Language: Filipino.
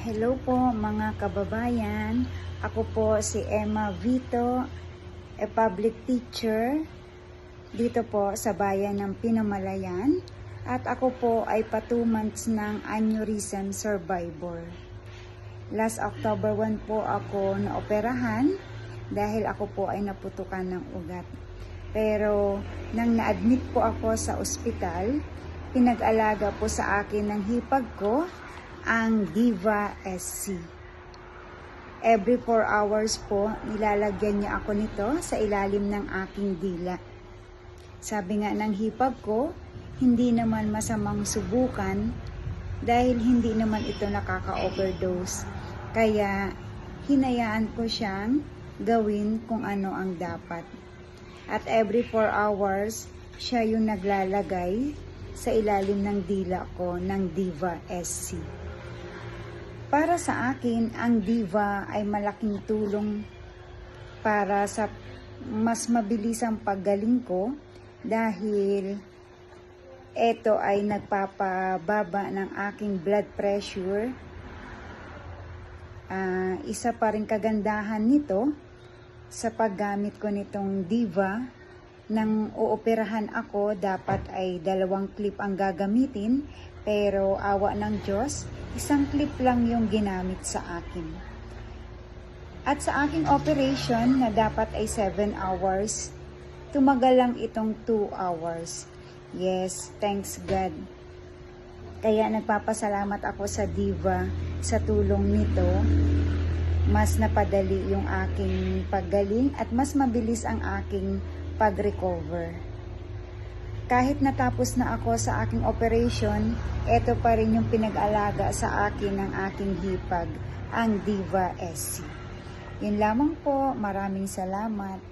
Hello po mga kababayan. Ako po si Emma Vito, a public teacher dito po sa bayan ng Pinamalayan. At ako po ay pa 2 months ng aneurysm survivor. Last October 1 po ako naoperahan dahil ako po ay naputukan ng ugat. Pero nang na-admit po ako sa ospital, pinag-alaga po sa akin ng hipag ko ang Diva SC. Every 4 hours po, nilalagyan niya ako nito sa ilalim ng aking dila. Sabi nga ng hipag ko, hindi naman masamang subukan dahil hindi naman ito nakaka-overdose. Kaya hinayaan ko siyang gawin kung ano ang dapat. At every 4 hours, siya yung naglalagay sa ilalim ng dila ko ng Diva SC. Para sa akin, ang Diva ay malaking tulong para sa mas mabilisang paggaling ko dahil ito ay nagpapababa ng aking blood pressure. Isa pa rin kagandahan nito sa paggamit ko nitong Diva, nang uoperahan ako, dapat ay 2 clip ang gagamitin, pero awa ng Diyos, 1 clip lang yung ginamit sa akin. At sa aking operation na dapat ay 7 hours, tumagal lang itong 2 hours. Yes, thanks God. Kaya nagpapasalamat ako sa Diva sa tulong nito. Mas napadali yung aking paggaling at mas mabilis ang aking pag-recover. Kahit natapos na ako sa aking operation, ito pa rin yung pinag-alaga sa akin ng aking hipag, ang Diva SC. Yun lamang po, maraming salamat.